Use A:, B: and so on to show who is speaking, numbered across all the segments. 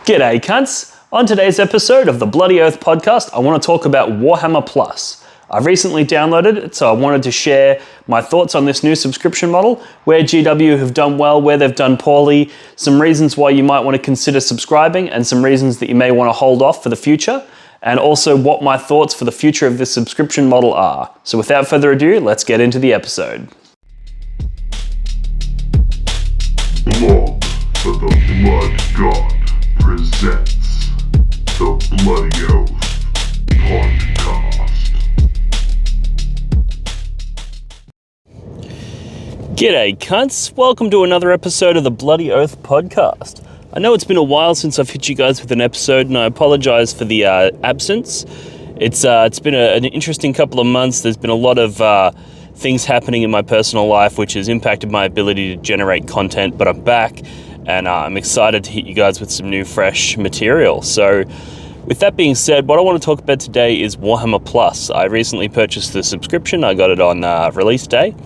A: G'day cunts! On today's episode of the Bloody Oath podcast, I want to talk about Warhammer Plus. I've recently downloaded it, so I wanted to share my thoughts on this new subscription model, where GW have done well, where they've done poorly, some reasons why you might want to consider subscribing, and some reasons that you may want to hold off for the future, and also what my thoughts for the future of this subscription model are. So without further ado, let's get into the episode.
B: Blog for the Blood God presents the Bloody Oath podcast.
A: G'day cunts, welcome to another episode of the Bloody Oath podcast. I know it's been a while since I've hit you guys with an episode, and I apologise for the absence. It's been an interesting couple of months. There's been a lot of things happening in my personal life which has impacted my ability to generate content, but I'm back and I'm excited to hit you guys with some new fresh material. So with that being said, what I want to talk about today is Warhammer Plus. I recently purchased the subscription. I got it on release day,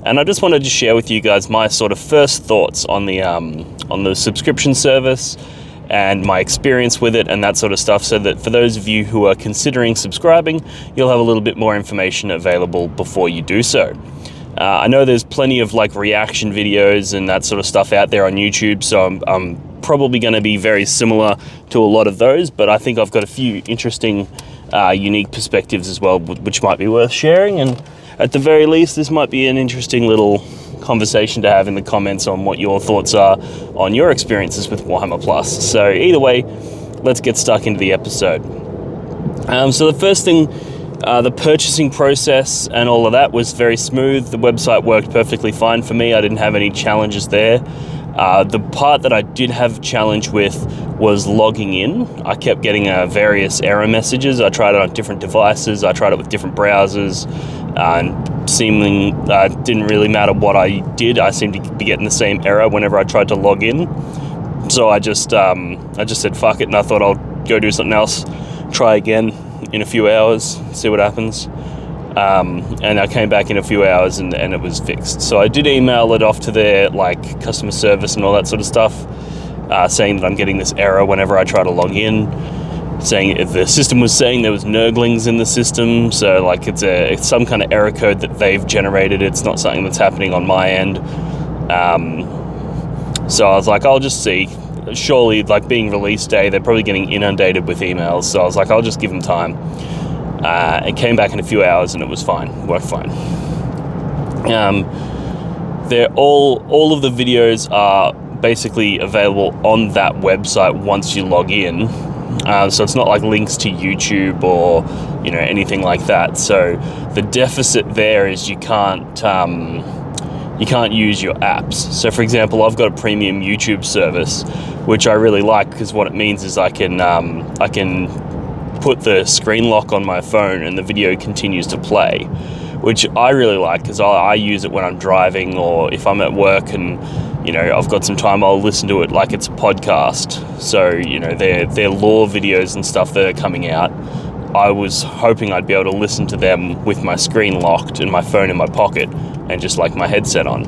A: and I just wanted to share with you guys my sort of first thoughts on the subscription service and my experience with it and that sort of stuff, so that for those of you who are considering subscribing, you'll have a little bit more information available before you do so. I know there's plenty of reaction videos and that sort of stuff out there on YouTube, so I'm probably going to be very similar to a lot of those, but I think I've got a few interesting, unique perspectives as well, which might be worth sharing, and at the very least, this might be an interesting little conversation to have in the comments on what your thoughts are on your experiences with Warhammer Plus. So either way, let's get stuck into the episode. So the first thing, the purchasing process and all of that was very smooth. The website worked perfectly fine for me. I didn't have any challenges there. The part that I did have a challenge with was logging in. I kept getting various error messages. I tried it on different devices. I tried it with different browsers, and seemingly didn't really matter what I did. I seemed to be getting the same error whenever I tried to log in. So I just said fuck it, and I thought I'll go do something else, try again in a few hours, see what happens. And I came back in a few hours and it was fixed. So I did email it off to their customer service and all that sort of stuff, saying that I'm getting this error whenever I try to log in, saying the system was saying there was nurglings in the system. So it's some kind of error code that they've generated. It's not something that's happening on my end. So I was like, I'll just see. Surely, being release day, they're probably getting inundated with emails. So I was like, I'll just give them time. It came back in a few hours and it was fine, worked fine. They're all of the videos are basically available on that website once you log in. So it's not like links to YouTube or anything like that. So the deficit there is you can't use your apps. So for example, I've got a premium YouTube service, which I really like, because what it means is I can put the screen lock on my phone and the video continues to play, which I really like, because I use it when I'm driving, or if I'm at work and I've got some time, I'll listen to it like it's a podcast. So they're lore videos and stuff that are coming out. I was hoping I'd be able to listen to them with my screen locked and my phone in my pocket and just my headset on,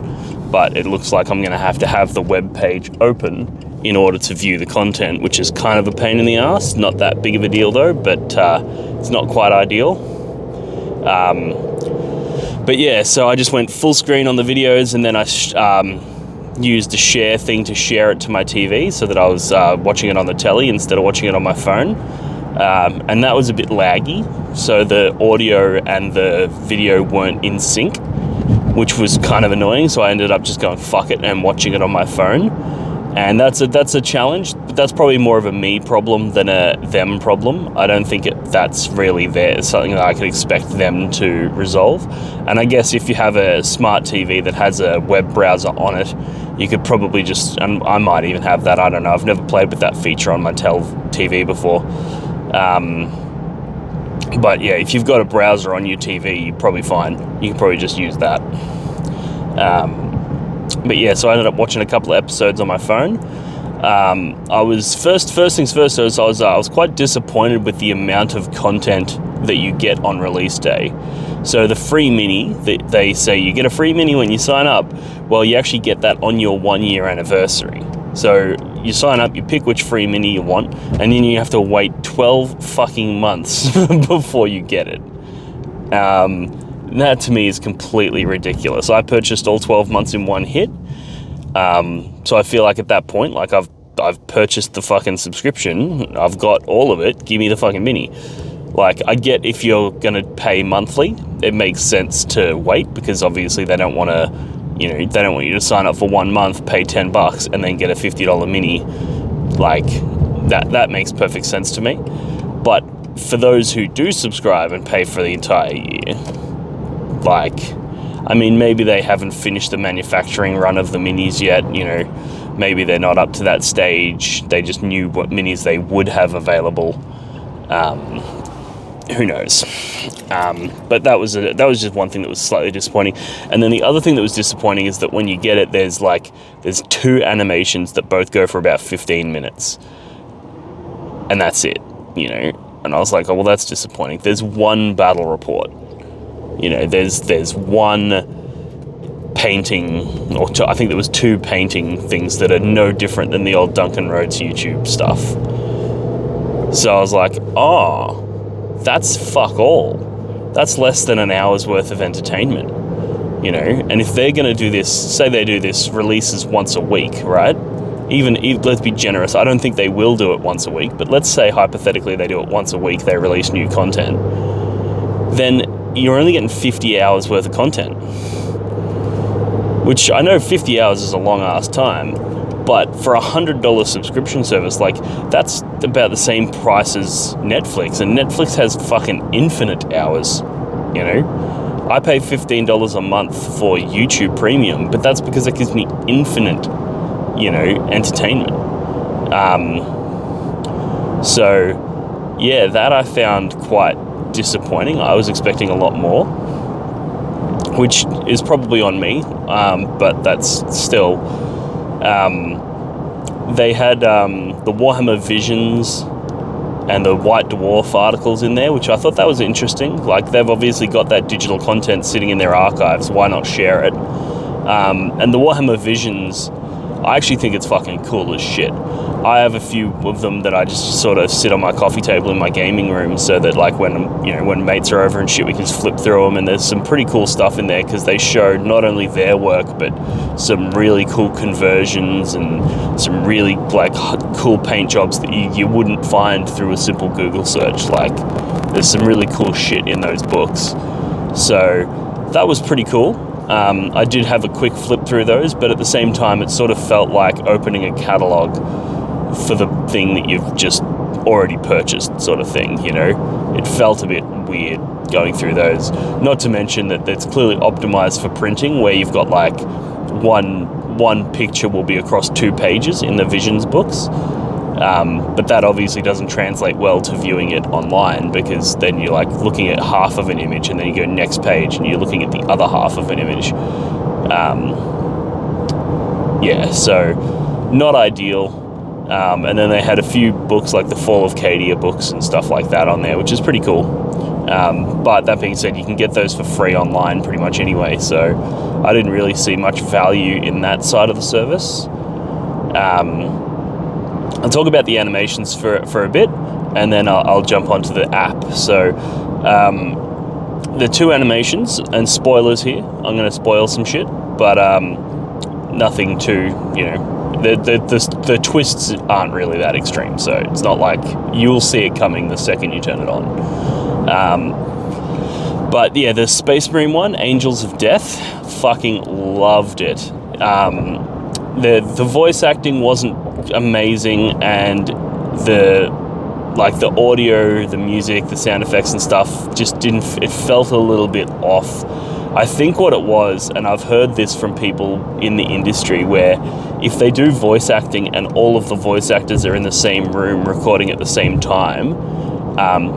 A: but it looks like I'm going to have the web page open in order to view the content, which is kind of a pain in the ass. Not that big of a deal though, but it's not quite ideal. But yeah, so I just went full screen on the videos, and then I used the share thing to share it to my TV, so that I was watching it on the telly instead of watching it on my phone. And that was a bit laggy, so the audio and the video weren't in sync, which was kind of annoying. So I ended up just going fuck it and watching it on my phone. And that's a challenge, but that's probably more of a me problem than a them problem. I don't think that's really it's something that I could expect them to resolve. And I guess if you have a smart TV that has a web browser on it, you could probably just, and I might even have that, I don't know, I've never played with that feature on my TV before. But yeah, if you've got a browser on your TV, you're probably fine. You can probably just use that. But yeah, so I ended up watching a couple of episodes on my phone. I was first things first. I was quite disappointed with the amount of content that you get on release day. So the free mini, they say you get a free mini when you sign up. Well, you actually get that on your 1 year anniversary. So You sign up, you pick which free mini you want, and then you have to wait 12 fucking months before you get it. That to me is completely ridiculous. I purchased all 12 months in one hit. So I feel like at that point, like I've purchased the fucking subscription. I've got all of it. Give me the fucking mini. Like, I get if you're going to pay monthly, it makes sense to wait, because obviously they don't want to, they don't want you to sign up for 1 month, pay $10 and then get a $50 mini. Like, that makes perfect sense to me. But for those who do subscribe and pay for the entire year, like, I mean, maybe they haven't finished the manufacturing run of the minis yet, maybe they're not up to that stage. They just knew what minis they would have available. Who knows? But that was just one thing that was slightly disappointing. And then the other thing that was disappointing is that when you get it, there's 2 animations that both go for about 15 minutes. And that's it, And I was like, oh, well, that's disappointing. There's one battle report. There's one painting, or I think there was 2 painting things that are no different than the old Duncan Rhodes YouTube stuff. So I was like, oh, that's fuck all. That's less than an hour's worth of entertainment, And if they're going to do this, say they do this releases once a week, right? Even let's be generous. I don't think they will do it once a week, but let's say hypothetically they do it once a week. They release new content. Then you're only getting 50 hours worth of content, which I know 50 hours is a long ass time, but for $100 subscription service, like, that's about the same price as Netflix, and Netflix has fucking infinite hours, I pay $15 a month for YouTube Premium, but that's because it gives me infinite, entertainment. So yeah, that I found quite disappointing. I was expecting a lot more, which is probably on me, but that's still... they had the Warhammer Visions and the White Dwarf articles in there, which I thought that was interesting. Like, they've obviously got that digital content sitting in their archives, why not share it? And the Warhammer Visions, I actually think it's fucking cool as shit. I have a few of them that I just sort of sit on my coffee table in my gaming room, so that, like, when mates are over and shit, we can just flip through them, and there's some pretty cool stuff in there, because they show not only their work, but some really cool conversions and some really, like, cool paint jobs that you wouldn't find through a simple Google search. Like, there's some really cool shit in those books. So that was pretty cool. I did have a quick flip through those, but at the same time, it sort of felt like opening a catalog for the thing that you've just already purchased, sort of thing, It felt a bit weird going through those. Not to mention that it's clearly optimized for printing, where you've got, like, one picture will be across 2 pages in the Visions books. But that obviously doesn't translate well to viewing it online, because then you're, like, looking at half of an image, and then you go next page and you're looking at the other half of an image. Yeah, so not ideal. And then they had a few books, like the Fall of Cadia books and stuff like that on there, which is pretty cool. But that being said, you can get those for free online pretty much anyway, so I didn't really see much value in that side of the service. I'll talk about the animations for a bit, and then I'll jump onto the app. So the 2 animations, and spoilers here, I'm going to spoil some shit, but nothing too, the twists aren't really that extreme, so it's not like you'll see it coming the second you turn it on. But yeah, the Space Marine one, Angels of Death, fucking loved it. The voice acting wasn't amazing, and the audio, the music, the sound effects and stuff just it felt a little bit off. I think what it was, and I've heard this from people in the industry, where if they do voice acting and all of the voice actors are in the same room recording at the same time,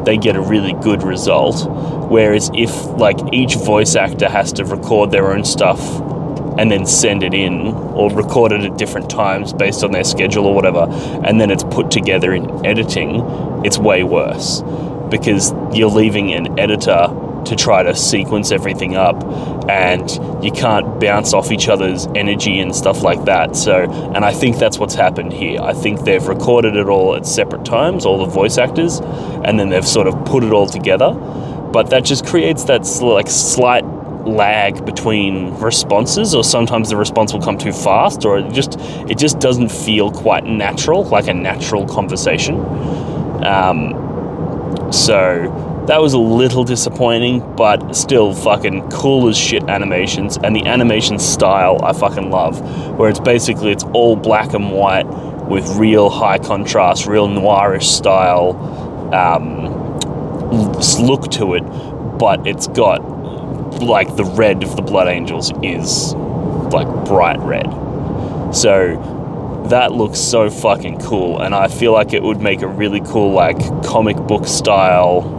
A: they get a really good result. Whereas if, like, each voice actor has to record their own stuff and then send it in, or record it at different times based on their schedule or whatever, and then it's put together in editing, it's way worse, because you're leaving an editor to try to sequence everything up, and you can't bounce off each other's energy and stuff like that. So, and I think that's what's happened here. I think they've recorded it all at separate times, all the voice actors, and then they've sort of put it all together. But that just creates that like slight lag between responses, or sometimes the response will come too fast, or it just doesn't feel quite natural, like a natural conversation. So that was a little disappointing, but still fucking cool as shit animations, and the animation style I fucking love, where it's all black and white with real high contrast, real noirish style look to it, but it's got like the red of the Blood Angels is like bright red. So that looks so fucking cool, and I feel like it would make a really cool like comic book style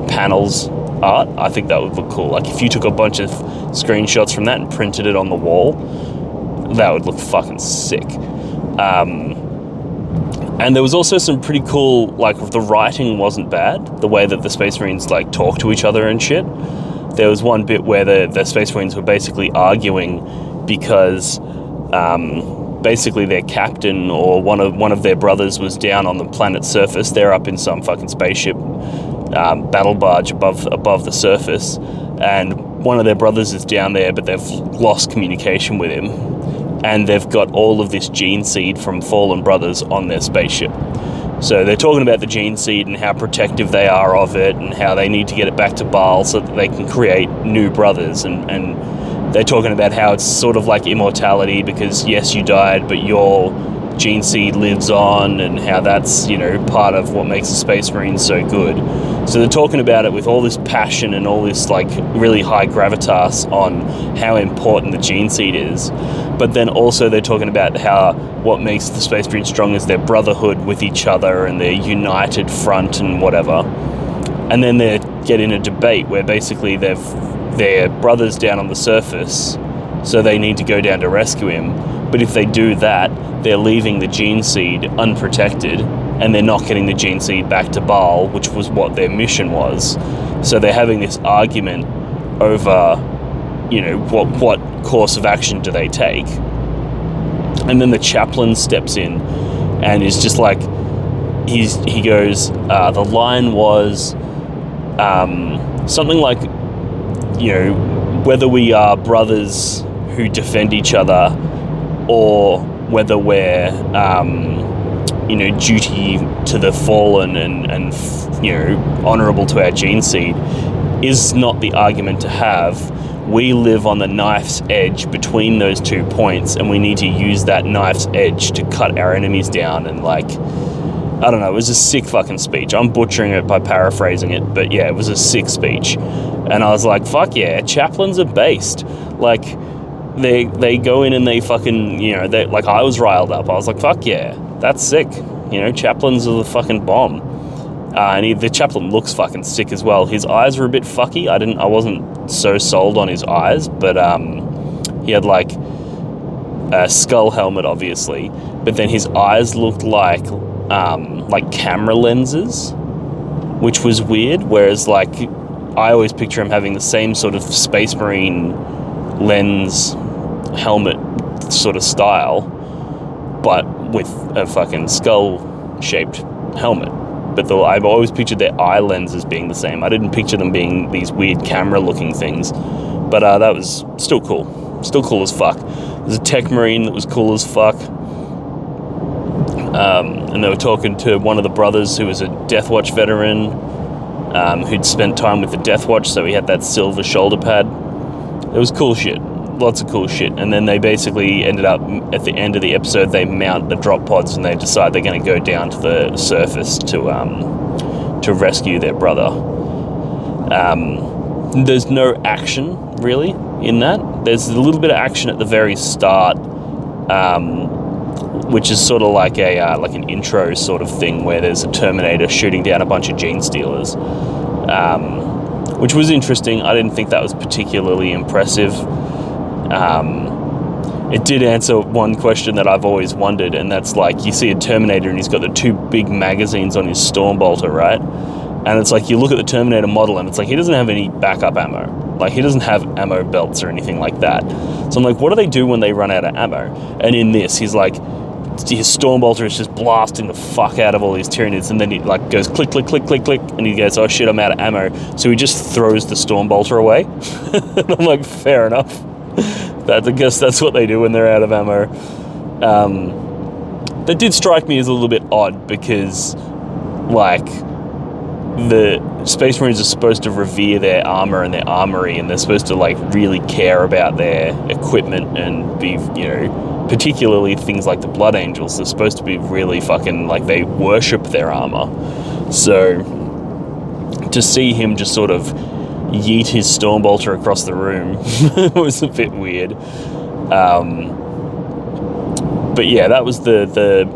A: panels art. I think that would look cool. Like if you took a bunch of screenshots from that and printed it on the wall, that would look fucking sick. And there was also some pretty cool, like the writing wasn't bad, the way that the Space Marines like talk to each other and shit. There was one bit where the Space Marines were basically arguing because basically their captain or one of their brothers was down on the planet's surface. They're up in some fucking spaceship battle barge above the surface, and one of their brothers is down there, but they've lost communication with him, and they've got all of this gene seed from fallen brothers on their spaceship. So they're talking about the gene seed and how protective they are of it, and how they need to get it back to Baal so that they can create new brothers, and they're talking about how it's sort of like immortality, because yes, you died, but your gene seed lives on, and how that's, part of what makes the Space Marines so good. So they're talking about it with all this passion and all this like really high gravitas on how important the gene seed is. But then also they're talking about how what makes the Space Marines strong is their brotherhood with each other and their united front and whatever. And then they get in a debate where basically their brother's down on the surface, so they need to go down to rescue him. But if they do that, they're leaving the gene seed unprotected, and they're not getting the gene seed back to Baal, which was what their mission was. So they're having this argument over, what course of action do they take. And then the chaplain steps in and is just like, he goes, the line was something like, whether we are brothers who defend each other, or whether we're, duty to the fallen and honourable to our gene seed, is not the argument to have. We live on the knife's edge between those 2 points, and we need to use that knife's edge to cut our enemies down. And I don't know, it was a sick fucking speech. I'm butchering it by paraphrasing it, but yeah, it was a sick speech. And I was like, fuck yeah, chaplains are based. Like, they go in and they fucking, I was riled up. I was like, fuck yeah, that's sick. Chaplains are the fucking bomb. And the chaplain looks fucking sick as well. His eyes were a bit fucky. I wasn't so sold on his eyes, but he had like a skull helmet, obviously, but then his eyes looked like camera lenses, which was weird. Whereas like I always picture him having the same sort of Space Marine lens helmet sort of style, but with a fucking skull-shaped helmet. But I've always pictured their eye lenses being the same. I didn't picture them being these weird camera-looking things. But that was still cool. Still cool as fuck. There's a tech marine that was cool as fuck. And they were talking to one of the brothers who was a Death Watch veteran, who'd spent time with the Death Watch, so he had that silver shoulder pad. It was cool shit. Lots of cool shit. And then they basically ended up, at the end of the episode, they mount the drop pods and they decide they're going to go down to the surface to rescue their brother. There's no action, really, in that. There's a little bit of action at the very start, which is sort of like an intro sort of thing, where there's a Terminator shooting down a bunch of gene stealers, which was interesting. I didn't think that was particularly impressive. It did answer one question that I've always wondered, and that's like, you see a Terminator and he's got the 2 big magazines on his Stormbolter, right? And it's like, you look at the Terminator model and it's like, he doesn't have any backup ammo. Like, he doesn't have ammo belts or anything like that. So I'm like, what do they do when they run out of ammo? And in this, he's like, his Stormbolter is just blasting the fuck out of all these Tyranids, and then he like goes click, click, click, click, click, and he goes, oh shit, I'm out of ammo. So he just throws the Stormbolter away. And I'm like, fair enough. I guess that's what they do when they're out of ammo. That did strike me as a little bit odd, because like, the Space Marines are supposed to revere their armor and their armory, and they're supposed to like really care about their equipment and be, you know, particularly things like the Blood Angels. They're supposed to be really fucking like, they worship their armor. So to see him just sort of yeet his Stormbolter across the room was a bit weird. But yeah, that was the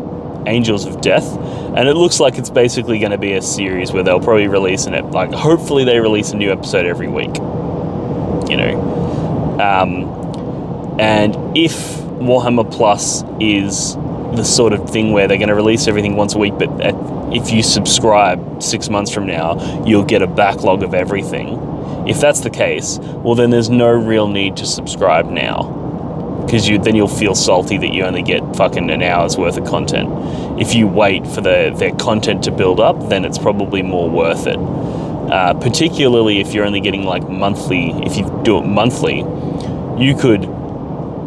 A: Angels of Death. And it looks like it's basically going to be a series where they'll probably release like, hopefully they release a new episode every week, you know. And if Warhammer Plus is the sort of thing where they're going to release everything once a week, but if you subscribe 6 months from now, you'll get a backlog of everything. If that's the case, well, then there's no real need to subscribe now, because then you'll feel salty that you only get fucking an hour's worth of content. If you wait for their content to build up, then it's probably more worth it. Particularly if you're only getting like monthly. If you do it monthly, you could,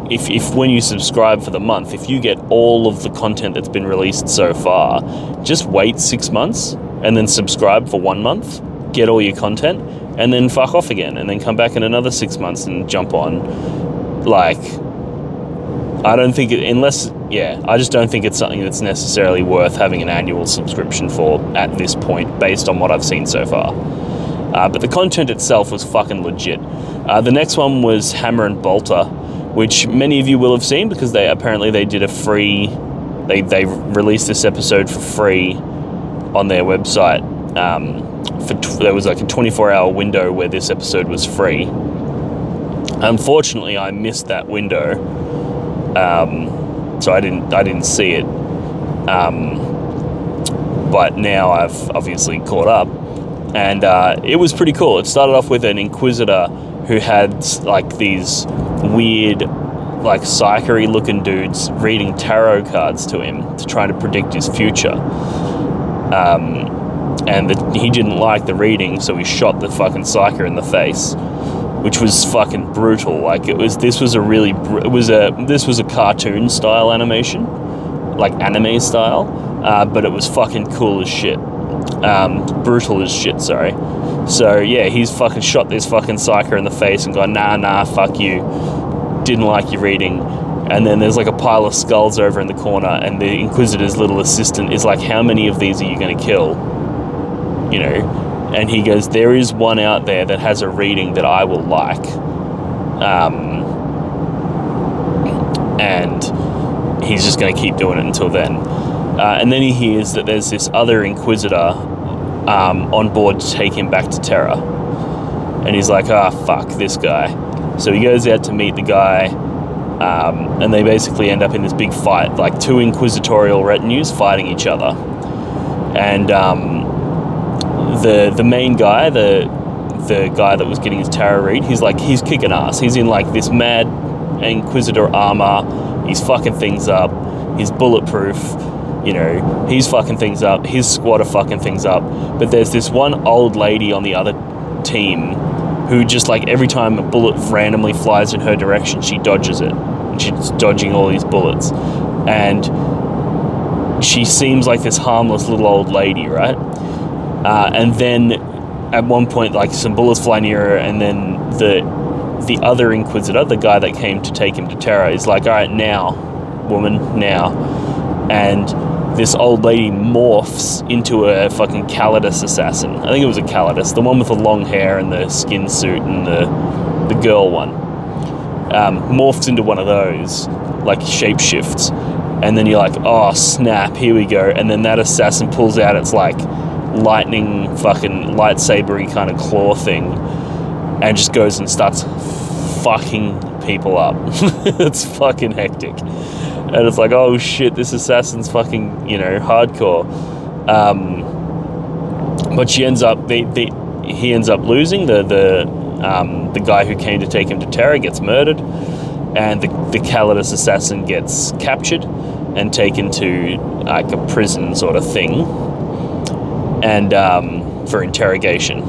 A: if when you subscribe for the month, if you get all of the content that's been released so far, just wait 6 months and then subscribe for 1 month, get all your content, and then fuck off again, and then come back in another 6 months and jump on. Like, I don't think I just don't think it's something that's necessarily worth having an annual subscription for at this point, based on what I've seen so far. But the content itself was fucking legit. The next one was Hammer and Bolter, which many of you will have seen, because they did a free, they released this episode for free on their website. There was like a 24-hour window where this episode was free. Unfortunately, I missed that window. So I didn't see it, but now I've obviously caught up, and it was pretty cool. It started off with an Inquisitor who had like these weird, like psychery looking dudes reading tarot cards to him to try to predict his future, and he didn't like the reading, so he shot the fucking psyker in the face, which was fucking brutal. Like, this was a cartoon style animation, like anime style, but it was fucking cool as shit, brutal as shit, sorry. So yeah, he's fucking shot this fucking psyker in the face and gone, nah, fuck you, didn't like your reading. And then there's like a pile of skulls over in the corner, and the Inquisitor's little assistant is like, how many of these are you going to kill, you know? And he goes, there is one out there that has a reading that I will like. And he's just going to keep doing it until then. And then he hears that there's this other Inquisitor on board to take him back to Terra. And he's like, fuck this guy. So he goes out to meet the guy, and they basically end up in this big fight, like two inquisitorial retinues fighting each other. And the main guy, the guy that was getting his tarot read, he's kicking ass. He's in like this mad Inquisitor armor. He's fucking things up. He's bulletproof. You know, he's fucking things up. His squad are fucking things up. But there's this one old lady on the other team who just, like, every time a bullet randomly flies in her direction, she dodges it. And she's dodging all these bullets. And she seems like this harmless little old lady, right? And then at one point, like, some bullets fly near her, and then the other Inquisitor, the guy that came to take him to Terra, is like, all right, now, woman, now. And this old lady morphs into a fucking Calidus assassin. I think it was a Calidus, the one with the long hair and the skin suit, and the girl one. Morphs into one of those, like, shapeshifts. And then you're like, oh, snap, here we go. And then that assassin pulls out its, like, lightning fucking lightsaber-y kind of claw thing, and just goes and starts fucking people up. It's fucking hectic. And it's like, oh shit, this assassin's fucking, you know, hardcore. But he ends up losing. The guy who came to take him to Terra gets murdered, and the Calidus assassin gets captured and taken to like a prison sort of thing, and for interrogation.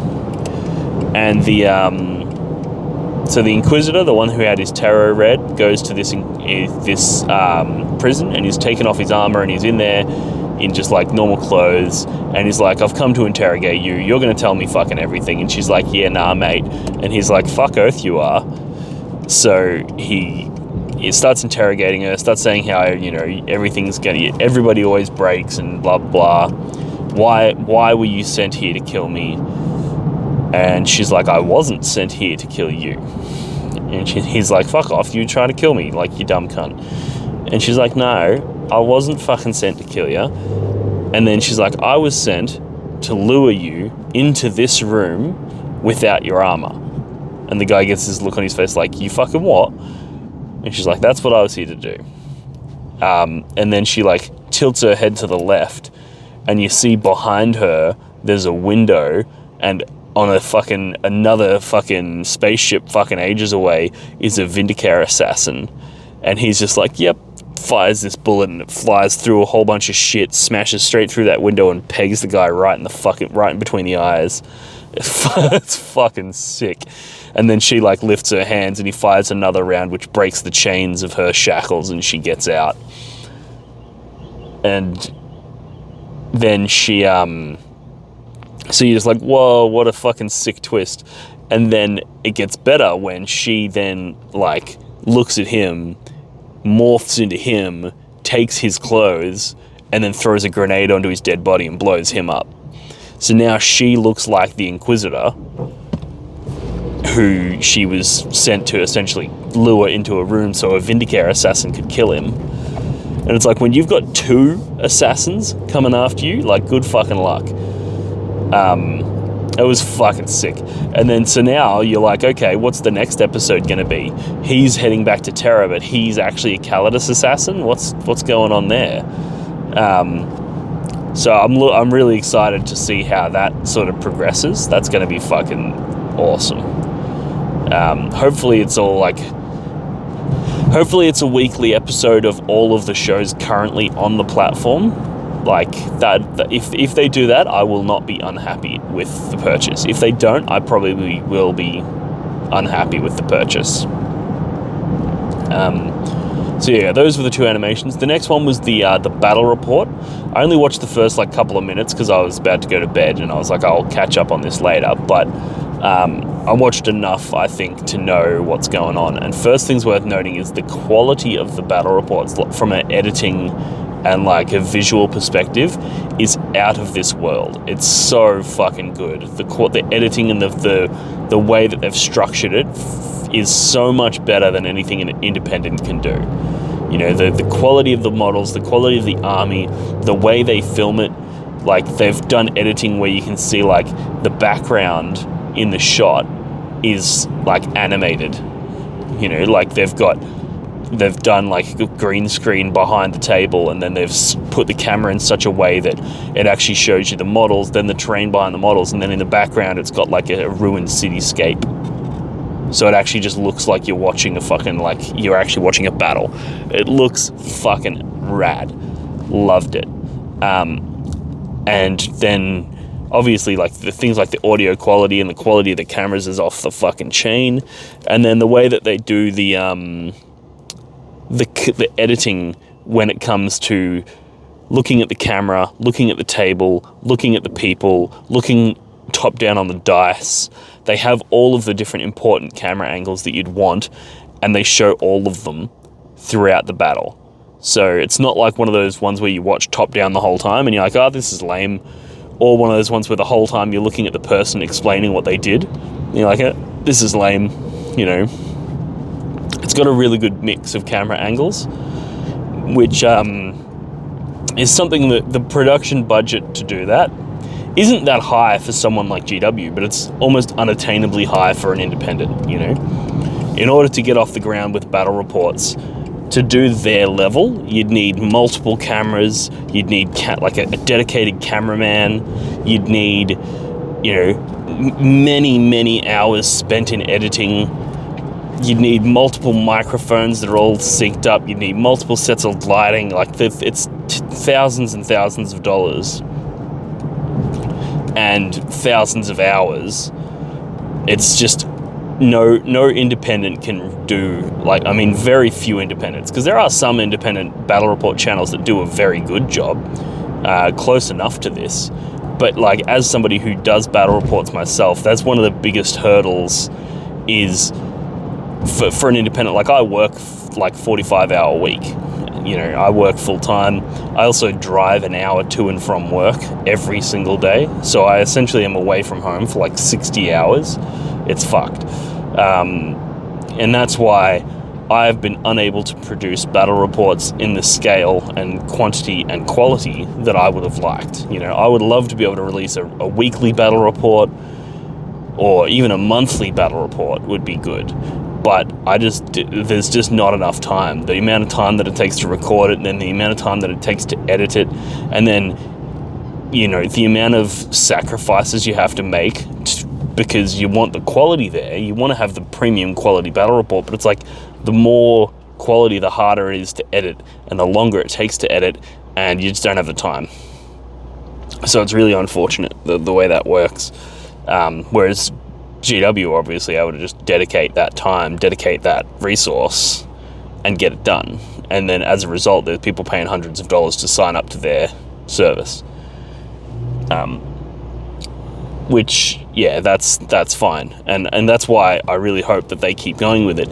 A: And so the Inquisitor, the one who had his tarot read, goes to this prison, and he's taken off his armor, and he's in there in just like normal clothes, and he's like, I've come to interrogate you, you're gonna tell me fucking everything. And she's like, yeah, nah, mate. And he's like, fuck oath you are. So he starts interrogating her, starts saying how, everybody always breaks and blah blah. Why were you sent here to kill me? And she's like, I wasn't sent here to kill you. And he's like, fuck off, you trying to kill me, like, you dumb cunt. And she's like, no, I wasn't fucking sent to kill you. And then she's like, I was sent to lure you into this room without your armor. And the guy gets this look on his face like, you fucking what? And she's like, that's what I was here to do. And then she like tilts her head to the left, and you see behind her there's a window, and on another fucking spaceship fucking ages away is a Vindicare assassin. And he's just like, yep, fires this bullet, and it flies through a whole bunch of shit, smashes straight through that window, and pegs the guy right in between the eyes. It's fucking sick. And then she like lifts her hands, and he fires another round, which breaks the chains of her shackles, and she gets out. And then she so you're just like, whoa, what a fucking sick twist. And then it gets better when she then like looks at him, morphs into him, takes his clothes, and then throws a grenade onto his dead body and blows him up. So now she looks like the Inquisitor, who she was sent to essentially lure into a room so a Vindicare assassin could kill him. And it's like, when you've got two assassins coming after you, like, good fucking luck. It was fucking sick. And then so now you're like, okay, what's the next episode gonna be? He's heading back to Terra, but he's actually a Calidus assassin? What's going on there? So I'm really excited to see how that sort of progresses. That's gonna be fucking awesome. Hopefully it's a weekly episode of all of the shows currently on the platform. Like that, if they do that, I will not be unhappy with the purchase. If they don't, I probably will be unhappy with the purchase. So yeah, those were the two animations. The next one was the battle report. I only watched the first like couple of minutes because I was about to go to bed, and I was like, I'll catch up on this later. But I watched enough, I think, to know what's going on. And first things worth noting is the quality of the battle reports from an editing and like a visual perspective is out of this world. It's so fucking good. The editing and the way that they've structured it is so much better than anything an independent can do. You know, the quality of the models, the quality of the army, the way they film it, like they've done editing where you can see like the background in the shot is like animated. You know, like they've done like a green screen behind the table, and then they've put the camera in such a way that it actually shows you the models, then the terrain behind the models, and then in the background it's got like a ruined cityscape. So it actually just looks like you're watching you're actually watching a battle. It looks fucking rad. Loved it. And then obviously like the things like the audio quality and the quality of the cameras is off the fucking chain. And then the way that they do the editing when it comes to looking at the camera, looking at the table, looking at the people, looking top down on the dice. They have all of the different important camera angles that you'd want, and they show all of them throughout the battle. So it's not like one of those ones where you watch top down the whole time and you're like, oh, this is lame. Or one of those ones where the whole time you're looking at the person explaining what they did. And you're like, this is lame, you know. It's got a really good mix of camera angles, which is something that the production budget to do that isn't that high for someone like GW, but it's almost unattainably high for an independent, you know. In order to get off the ground with battle reports, to do their level, you'd need multiple cameras, you'd need like a dedicated cameraman, you'd need, you know, many hours spent in editing, you'd need multiple microphones that are all synced up, you'd need multiple sets of lighting, like it's thousands and thousands of dollars and thousands of hours. It's just no independent can do, like, I mean, very few independents, because there are some independent battle report channels that do a very good job, close enough to this, but like, as somebody who does battle reports myself, that's one of the biggest hurdles is for an independent. Like, I work like 45-hour week, you know, I work full-time. I also drive an hour to and from work every single day, so I essentially am away from home for like 60 hours. It's fucked. And that's why I've been unable to produce battle reports in the scale and quantity and quality that I would have liked. You know, I would love to be able to release a weekly battle report, or even a monthly battle report would be good. But there's just not enough time. The amount of time that it takes to record it, and then the amount of time that it takes to edit it, and then, you know, the amount of sacrifices you have to make because you want the quality there. You want to have the premium quality battle report, but it's like, the more quality, the harder it is to edit, and the longer it takes to edit, and you just don't have the time. So it's really unfortunate the way that works. Whereas GW, obviously, I would just dedicate that time, dedicate that resource, and get it done. And then as a result, there's people paying hundreds of dollars to sign up to their service. Which, yeah, that's fine. And that's why I really hope that they keep going with it.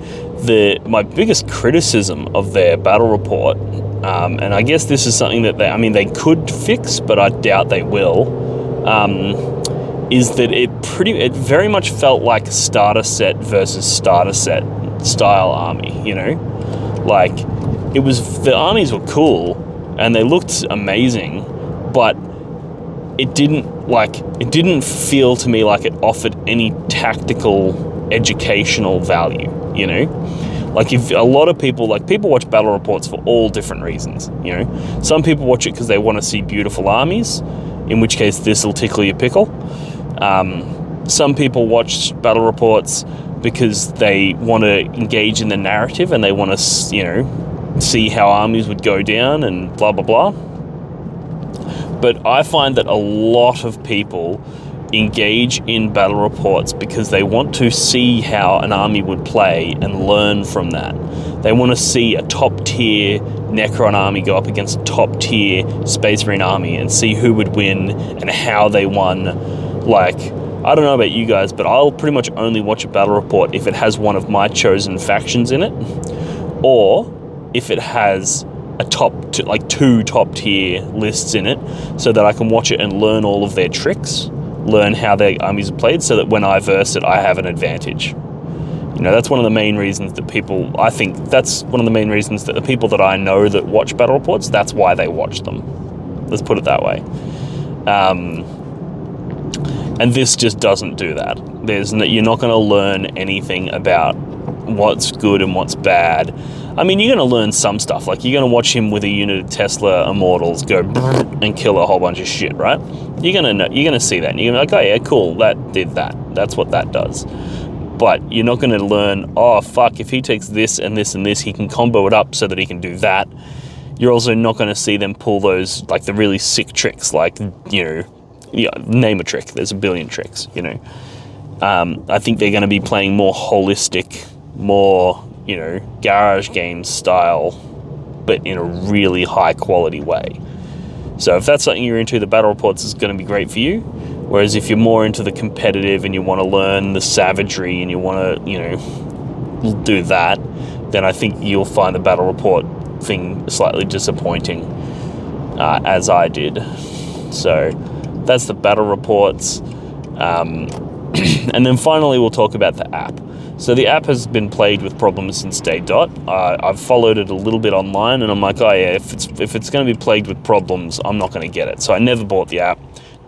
A: My biggest criticism of their battle report, and I guess this is something that they could fix, but I doubt they will, is that it very much felt like starter set versus starter set style army, you know? Like, the armies were cool and they looked amazing, but it didn't feel to me like it offered any tactical educational value, you know? Like, if a lot of people watch battle reports for all different reasons, you know? Some people watch it because they want to see beautiful armies, in which case this will tickle your pickle. Some people watch battle reports because they want to engage in the narrative and they want to, you know, see how armies would go down and blah, blah, blah. But I find that a lot of people engage in battle reports because they want to see how an army would play and learn from that. They want to see a top-tier Necron army go up against a top-tier Space Marine army and see who would win and how they won. Like, I don't know about you guys, but I'll pretty much only watch a battle report if it has one of my chosen factions in it, or if it has two top-tier lists in it, so that I can watch it and learn all of their tricks, learn how their armies are played, so that when I verse it, I have an advantage. You know, that's one of the main reasons that the people that I know that watch battle reports, that's why they watch them. Let's put it that way. And this just doesn't do that. You're not going to learn anything about what's good and what's bad. I mean, you're going to learn some stuff. Like, you're going to watch him with a unit of Tesla Immortals go and kill a whole bunch of shit, right? You're going to see that, and you're going to be like, oh yeah, cool, that did that. That's what that does. But you're not going to learn, oh fuck, if he takes this and this and this, he can combo it up so that he can do that. You're also not going to see them pull those, like, the really sick tricks, like, you know, name a trick. There's a billion tricks, you know. I think they're going to be playing more holistic, more, you know, garage game style, but in a really high quality way. So if that's something you're into, the battle reports is going to be great for you. Whereas if you're more into the competitive and you want to learn the savagery and you want to, you know, do that, then I think you'll find the battle report thing slightly disappointing, as I did. So that's the battle reports. And then finally, we'll talk about the app. So the app has been plagued with problems since day dot. I've followed it a little bit online, and I'm like, oh yeah, if it's going to be plagued with problems, I'm not going to get it. So I never bought the app,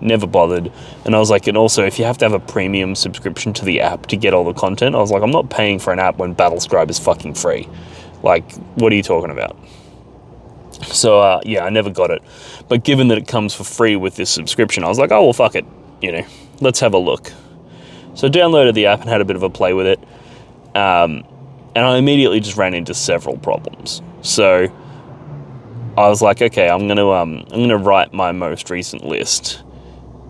A: never bothered. And I was like, and also, if you have to have a premium subscription to the app to get all the content, I was like, I'm not paying for an app when Battlescribe is fucking free. Like, what are you talking about? So, yeah, I never got it. But given that it comes for free with this subscription, I was like, oh, well, fuck it. Let's have a look. So I downloaded the app and had a bit of a play with it. And I immediately just ran into several problems. So I was like, okay, I'm gonna write my most recent list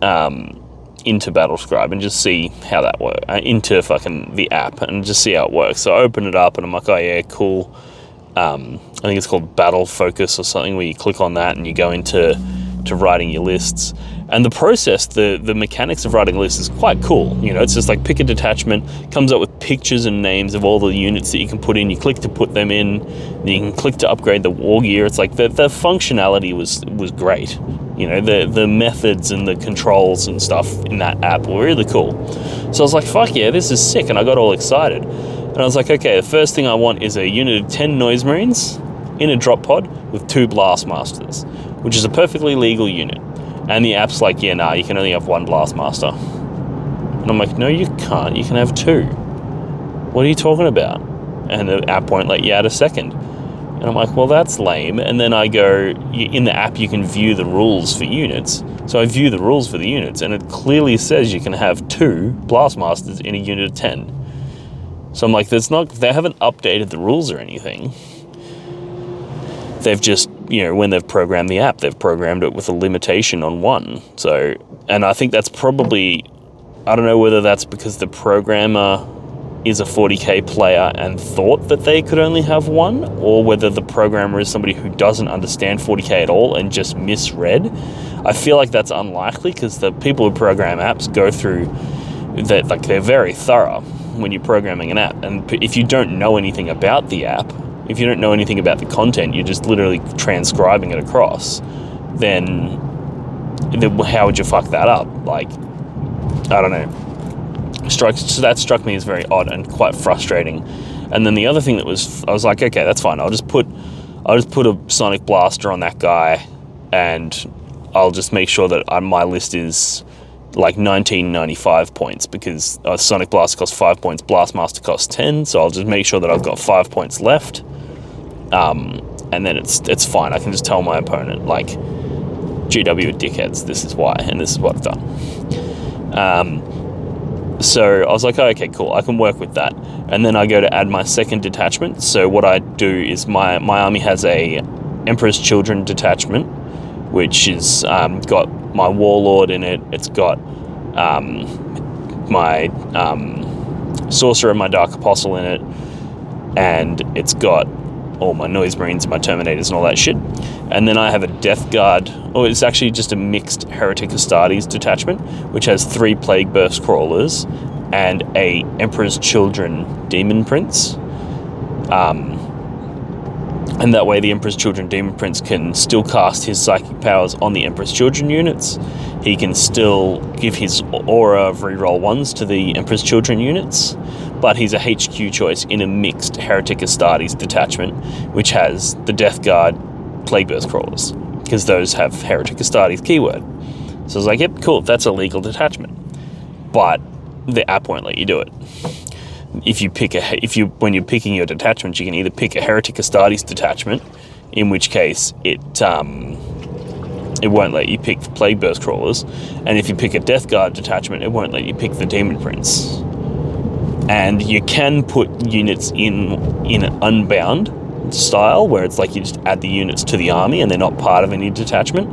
A: into BattleScribe and just see how that works, into fucking the app, and just see how it works. So I open it up and I'm like, oh yeah, cool. I think it's called Battle Focus or something, where you click on that and you go into writing your lists. And the process, the mechanics of writing lists is quite cool. It's just like pick a detachment, comes up with pictures and names of all the units that you can put in. You click to put them in, then you can click to upgrade the war gear. It's like the functionality was great. The methods and the controls and stuff in that app were really cool. So I was like, fuck yeah, this is sick, and I got all excited. And I was like, okay, the first thing I want is a unit of 10 Noise Marines in a drop pod with 2 Blastmasters, which is a perfectly legal unit. And the app's like, yeah, nah, you can only have 1 Blastmaster. And I'm like, no, you can't. You can have 2. What are you talking about? And the app won't let you add a second. And I'm like, well, that's lame. And then I go, in the app, you can view the rules for units. So I view the rules for the units, and it clearly says you can have 2 Blastmasters in a unit of 10. So I'm like, they haven't updated the rules or anything. They've just, when they've programmed the app, they've programmed it with a limitation on 1. So, and I think that's probably, I don't know whether that's because the programmer is a 40k player and thought that they could only have 1, or whether the programmer is somebody who doesn't understand 40k at all and just misread. I feel like that's unlikely, because the people who program apps go through that, like, they're very thorough when you're programming an app. And if you don't know anything about the app, if you don't know anything about the content, you're just literally transcribing it across, then how would you fuck that up? Like, I don't know. So that struck me as very odd and quite frustrating. And then the other thing I was like, okay, that's fine. I'll just put a Sonic Blaster on that guy, and I'll just make sure that my list is like 1995 points, because Sonic Blaster costs 5 points, Blastmaster costs 10, so I'll just make sure that I've got 5 points left. And then it's fine. I can just tell my opponent, like, GW dickheads, this is why, and this is what I've done. So I was like, oh, okay, cool, I can work with that. And then I go to add my second detachment. So what I do is my army has a Emperor's Children detachment, which is got my Warlord in it. It's got my Sorcerer and my Dark Apostle in it, and it's got all my Noise Marines and my Terminators and all that shit. And then I have a Death Guard, or it's actually just a mixed Heretic Astartes detachment, which has 3 Plague Burst Crawlers and a Emperor's Children Demon Prince. And that way the Emperor's Children Demon Prince can still cast his psychic powers on the Emperor's Children units. He can still give his aura of reroll 1s to the Emperor's Children units, but he's a HQ choice in a mixed Heretic Astartes detachment, which has the Death Guard Plague Burst Crawlers, because those have Heretic Astartes keyword. So I was like, yep, cool, that's a legal detachment. But the app won't let you do it. When you're picking your detachments, you can either pick a Heretic Astartes detachment, in which case it won't let you pick the Plague Burst Crawlers, and if you pick a Death Guard detachment, it won't let you pick the Demon Prince. And you can put units in an unbound style, where it's like you just add the units to the army and they're not part of any detachment,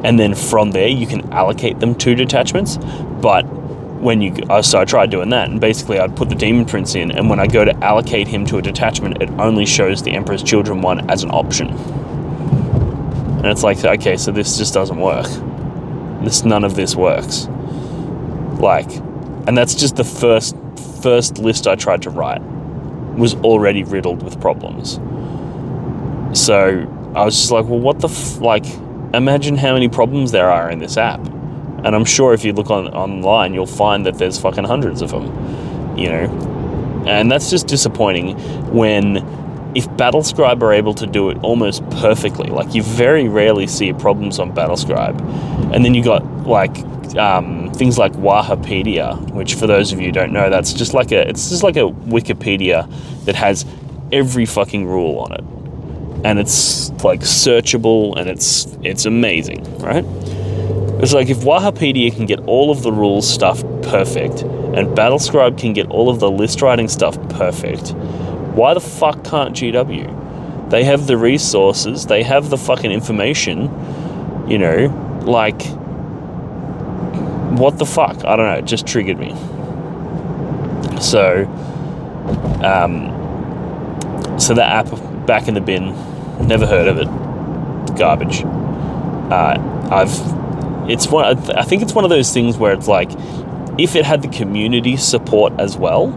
A: and then from there you can allocate them to detachments. But so I tried doing that, and basically I'd put the Demon Prince in, and when I go to allocate him to a detachment, it only shows the Emperor's Children one as an option. And it's like, okay, so this just doesn't work. None of this works. Like, and that's just the first list I tried to write was already riddled with problems. So I was just like, well, what the imagine how many problems there are in this app. And I'm sure if you look online, you'll find that there's fucking hundreds of them, And that's just disappointing if BattleScribe are able to do it almost perfectly. Like, you very rarely see problems on BattleScribe. And then you got, things like Warhammer, which, for those of you who don't know, it's just like a Wikipedia that has every fucking rule on it. And it's like searchable, and it's amazing, right? It's like if Warhampedia can get all of the rules stuff perfect, and Battlescribe can get all of the list writing stuff perfect, why the fuck can't GW? They have the resources, they have the fucking information, you know, like, what the fuck? I don't know, it just triggered me. So, so that app, back in the bin, never heard of it, garbage. I think it's one of those things where it's like, if it had the community support as well,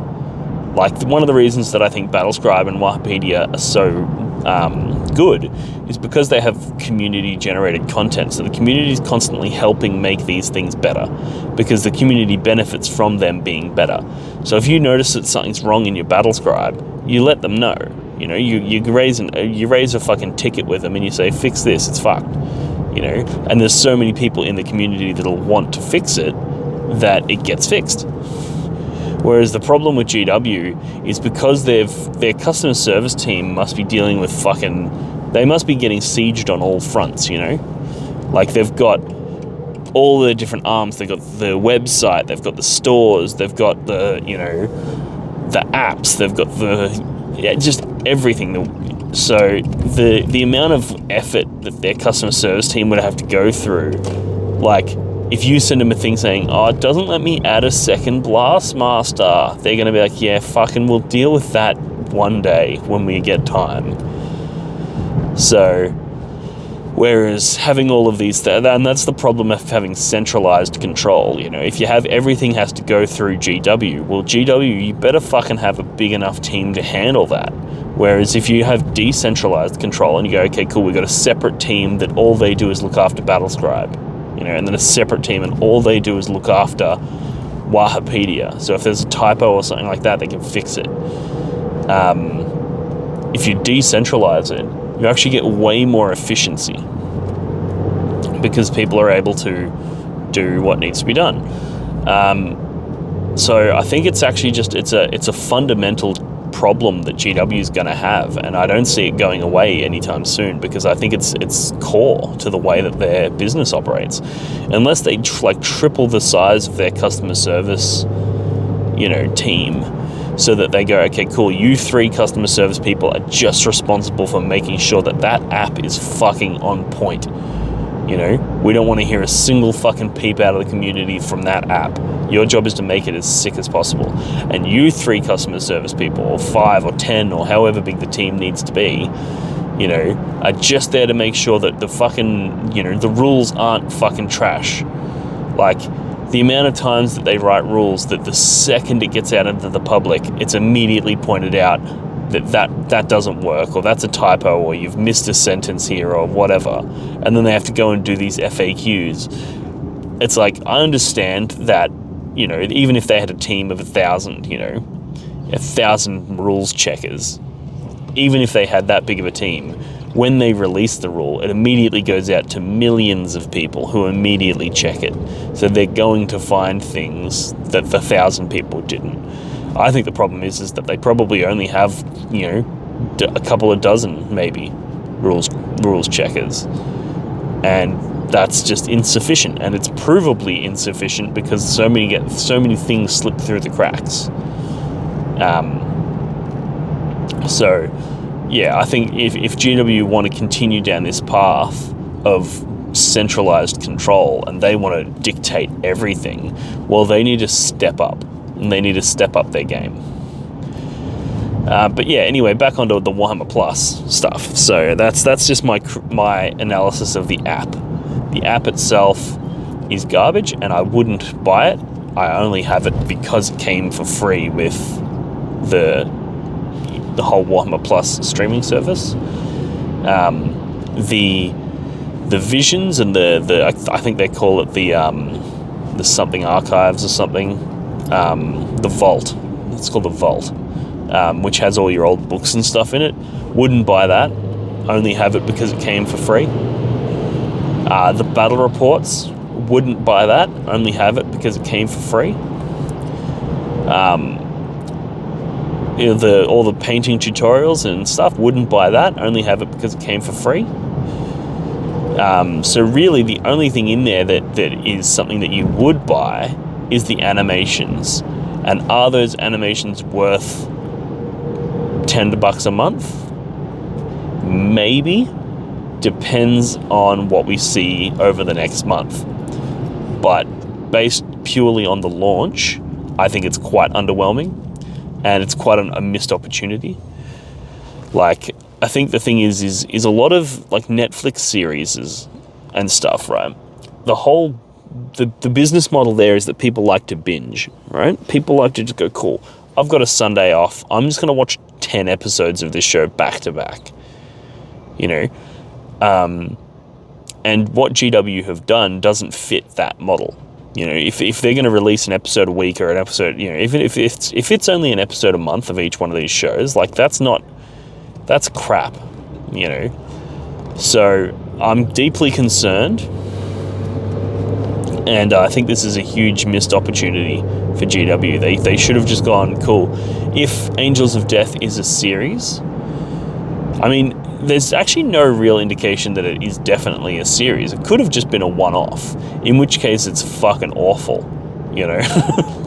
A: like one of the reasons that I think Battlescribe and Warhampedia are so good is because they have community generated content. So the community is constantly helping make these things better because the community benefits from them being better. So if you notice that something's wrong in your Battlescribe, you let them know. You know, you raise a fucking ticket with them and you say, fix this, it's fucked. You know, and there's so many people in the community that'll want to fix it that it gets fixed. Whereas the problem with GW is because their customer service team must be dealing with they must be getting sieged on all fronts, you know? Like they've got all the different arms, they've got the website, they've got the stores, they've got the, you know, the apps, they've got just everything. So the amount of effort that their customer service team would have to go through, like, if you send them a thing saying, oh, it doesn't let me add a second blast master, they're going to be like, yeah, fucking we'll deal with that one day when we get time. So, whereas having all of these, and that's the problem of having centralized control, you know, if you have everything has to go through GW, well, GW, you better fucking have a big enough team to handle that. Whereas if you have decentralized control and you go, okay, cool, we've got a separate team that all they do is look after Battlescribe, you know, and then a separate team and all they do is look after Warhampedia. So if there's a typo or something like that, they can fix it. If you decentralize it, you actually get way more efficiency because people are able to do what needs to be done. So I think it's actually just it's a fundamental problem that GW is going to have, and I don't see it going away anytime soon because I think it's core to the way that their business operates. Unless they triple the size of their customer service, you know, team, so that they go, okay, cool, you 3 customer service people are just responsible for making sure that that app is fucking on point. You know, we don't want to hear a single fucking peep out of the community from that app. Your job is to make it as sick as possible. And you 3 customer service people, or 5 or 10, or however big the team needs to be, you know, are just there to make sure that the fucking, you know, the rules aren't fucking trash. Like, the amount of times that they write rules that the second it gets out into the public, it's immediately pointed out that doesn't work, or that's a typo, or you've missed a sentence here, or whatever, and then they have to go and do these FAQs. It's like, I understand that, you know, even if they had a team of 1,000, you know, 1,000 rules checkers, even if they had that big of a team, when they release the rule, it immediately goes out to millions of people who immediately check it. So they're going to find things that the 1,000 people didn't. I think the problem is that they probably only have, you know, a couple of dozen, maybe, rules checkers. And that's just insufficient. And it's provably insufficient because so many things slip through the cracks. So, yeah, I think if GW want to continue down this path of centralized control and they want to dictate everything, well, they need to step up. And they need to step up their game. But yeah, anyway, back onto the Warhammer Plus stuff. So that's just my analysis of the app. The app itself is garbage, and I wouldn't buy it. I only have it because it came for free with the whole Warhammer Plus streaming service. The visions and I think they call it the something archives or something. The Vault. It's called the Vault, which has all your old books and stuff in it. Wouldn't buy that. Only have it because it came for free. The Battle Reports. Wouldn't buy that. Only have it because it came for free. all the painting tutorials and stuff. Wouldn't buy that. Only have it because it came for free. So really, the only thing in there that is something that you would buy is the animations. And are those animations worth $10 a month? Maybe. Depends on what we see over the next month. But based purely on the launch, I think it's quite underwhelming, and it's quite a missed opportunity. Like, I think the thing is a lot of like Netflix series and stuff, right? The business model there is that people like to binge, right? People like to just go, cool, I've got a Sunday off, I'm just going to watch 10 episodes of this show back to back, you know? And what GW have done doesn't fit that model. You know, if they're going to release an episode a week or an episode, you know, if it's only an episode a month of each one of these shows, like that's crap, you know? So I'm deeply concerned, and I think this is a huge missed opportunity for GW. They should have just gone, cool, if Angels of Death is a series, I mean, there's actually no real indication that it is definitely a series. It could have just been a one-off, in which case it's fucking awful, you know?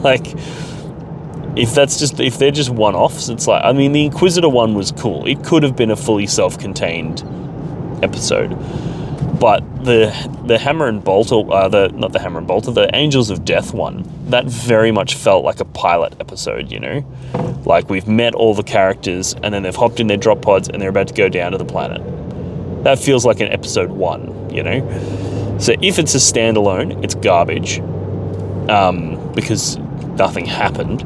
A: Like, if they're just one-offs, it's like, I mean, the Inquisitor one was cool. It could have been a fully self-contained episode. But the Hammer and Bolter, the Angels of Death one, that very much felt like a pilot episode, you know? Like, we've met all the characters, and then they've hopped in their drop pods, and they're about to go down to the planet. That feels like an episode 1, you know? So if it's a standalone, it's garbage, because nothing happened.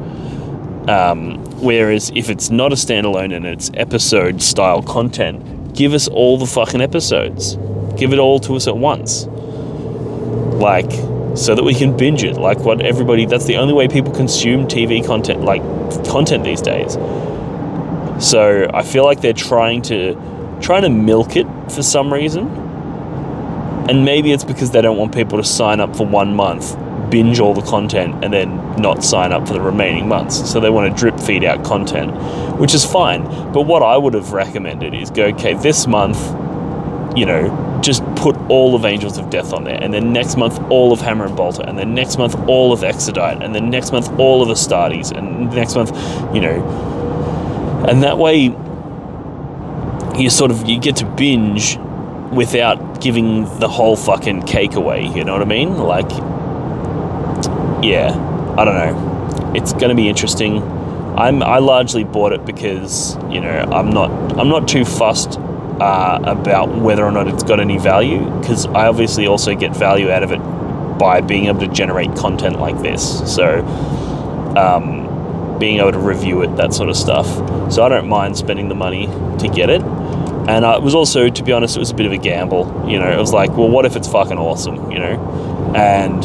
A: Whereas if it's not a standalone and it's episode-style content, give us all the fucking episodes. Give it all to us at once. Like, so that we can binge it. Like that's the only way people consume TV content, like content these days. So I feel like they're trying to milk it for some reason. And maybe it's because they don't want people to sign up for 1 month, binge all the content, and then not sign up for the remaining months. So they want to drip feed out content, which is fine. But what I would have recommended is go, okay, this month, you know, just put all of Angels of Death on there, and then next month all of Hammer and Bolter, and then next month all of Exodite, and then next month all of Astartes, and next month, you know, and that way you get to binge without giving the whole fucking cake away, you know what I mean? Like, yeah, I don't know. It's going to be interesting. I largely bought it because, you know, I'm not too fussed about whether or not it's got any value, because I obviously also get value out of it by being able to generate content like this. So being able to review it, that sort of stuff. So I don't mind spending the money to get it. And it was also, to be honest, it was a bit of a gamble. You know, it was like, well, what if it's fucking awesome, you know? And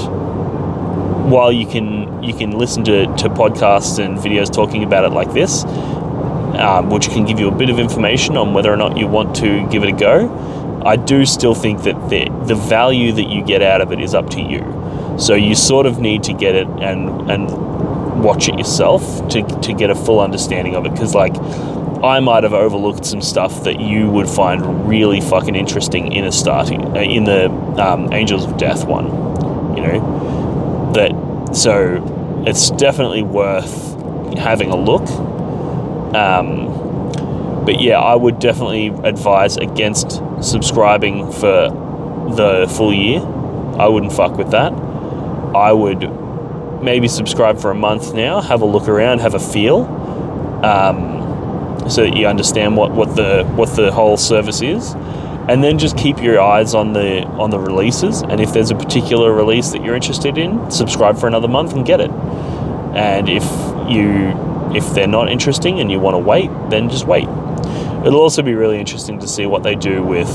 A: while you can listen to podcasts and videos talking about it like this, which can give you a bit of information on whether or not you want to give it a go, I do still think that the value that you get out of it is up to you. So you sort of need to get it and watch it yourself to get a full understanding of it, because like, I might have overlooked some stuff that you would find really fucking interesting in in the Angels of Death one, you know, so it's definitely worth having a look. But yeah, I would definitely advise against subscribing for the full year. I wouldn't fuck with that. I would maybe subscribe for a month now, have a look around, have a feel, so that you understand what the whole service is, and then just keep your eyes on the releases. And if there's a particular release that you're interested in, subscribe for another month and get it. And if they're not interesting and you want to wait, then just wait. It'll also be really interesting to see what they do with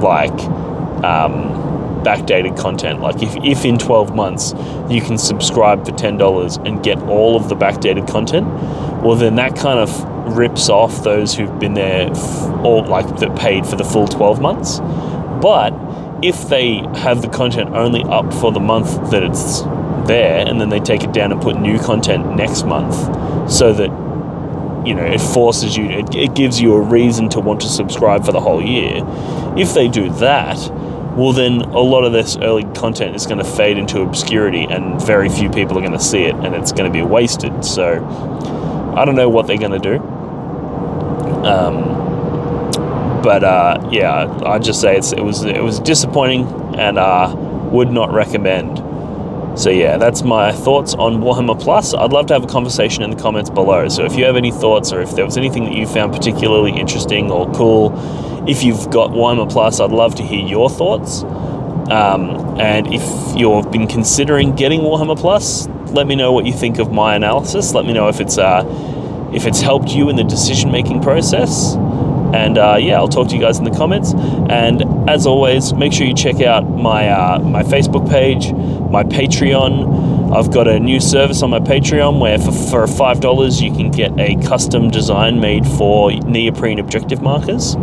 A: like backdated content. Like if in 12 months you can subscribe for $10 and get all of the backdated content, well then that kind of rips off those who've been there that paid for the full 12 months. But if they have the content only up for the month that it's there, and then they take it down and put new content next month, so that, it forces you, it gives you a reason to want to subscribe for the whole year. If they do that, well then a lot of this early content is going to fade into obscurity and very few people are going to see it and it's going to be wasted. So I don't know what they're going to do. Yeah, I'd just say it was disappointing and would not recommend. So yeah, that's my thoughts on Warhammer Plus. I'd love to have a conversation in the comments below. So if you have any thoughts or if there was anything that you found particularly interesting or cool, if you've got Warhammer Plus, I'd love to hear your thoughts. And if you've been considering getting Warhammer Plus, let me know what you think of my analysis. Let me know if it's helped you in the decision-making process. And yeah, I'll talk to you guys in the comments. And as always, make sure you check out my Facebook page, my Patreon. I've got a new service on my Patreon where for $5 you can get a custom design made for neoprene objective markers.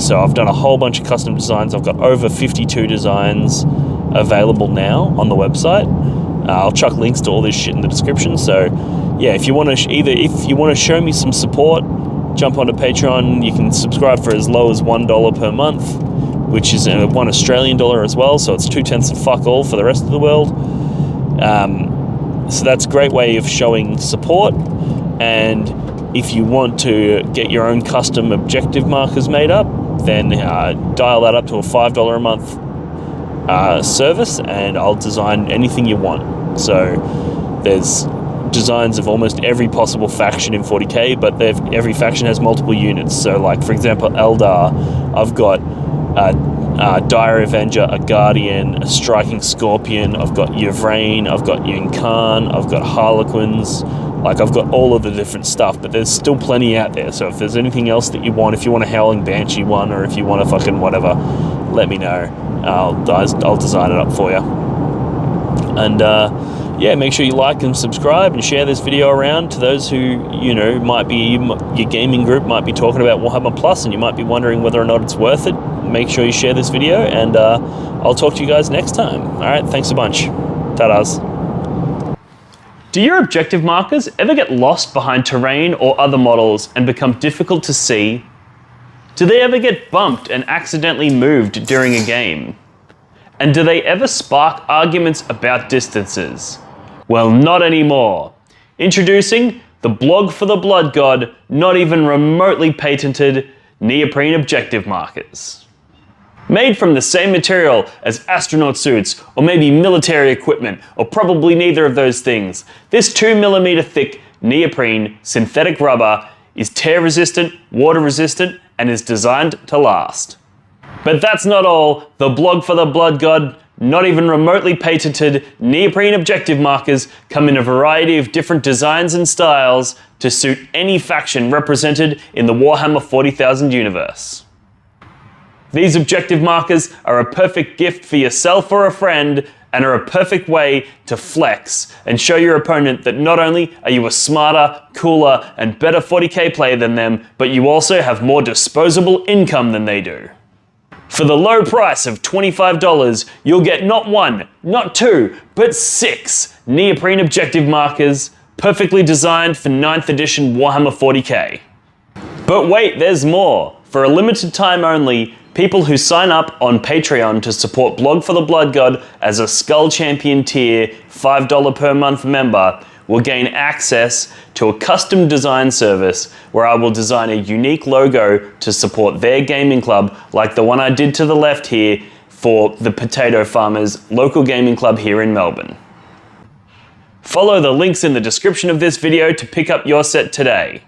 A: So I've done a whole bunch of custom designs. I've got over 52 designs available now on the website. I'll chuck links to all this shit in the description. So yeah, if you want to show me some support, jump onto Patreon. You can subscribe for as low as $1 per month, which is $1 Australian as well, so it's 2/10 of fuck all for the rest of the world. So that's a great way of showing support. And if you want to get your own custom objective markers made up, then dial that up to a $5 a month service, and I'll design anything you want. So there's designs of almost every possible faction in 40k, but every faction has multiple units. So like, for example, Eldar, I've got a Dire Avenger, a Guardian, a Striking Scorpion, I've got Yvraine, I've got Yunkan, I've got Harlequins. Like, I've got all of the different stuff, but there's still plenty out there. So if there's anything else that you want, if you want a Howling Banshee one, or if you want a fucking whatever, let me know. I'll design it up for you. And yeah, make sure you like and subscribe and share this video around to those who, might be, your gaming group might be talking about Warhammer Plus and you might be wondering whether or not it's worth it. Make sure you share this video, and I'll talk to you guys next time. All right, thanks a bunch. Ta-das. Do your objective markers ever get lost behind terrain or other models and become difficult to see? Do they ever get bumped and accidentally moved during a game? And do they ever spark arguments about distances? Well, not anymore. Introducing the blog for the blood god, not even remotely patented neoprene objective markers. Made from the same material as astronaut suits, or maybe military equipment, or probably neither of those things, this 2mm thick neoprene synthetic rubber is tear resistant, water resistant, and is designed to last. But that's not all. The blog for the blood god, not even remotely patented neoprene objective markers come in a variety of different designs and styles to suit any faction represented in the Warhammer 40,000 universe. These objective markers are a perfect gift for yourself or a friend, and are a perfect way to flex and show your opponent that not only are you a smarter, cooler, and better 40k player than them, but you also have more disposable income than they do. For the low price of $25, you'll get not one, not two, but 6 neoprene objective markers, perfectly designed for 9th edition Warhammer 40k. But wait, there's more. For a limited time only, people who sign up on Patreon to support Blog for the Blood God as a Skull Champion tier $5 per month member will gain access to a custom design service where I will design a unique logo to support their gaming club, like the one I did to the left here for the Potato Farmers local gaming club here in Melbourne. Follow the links in the description of this video to pick up your set today.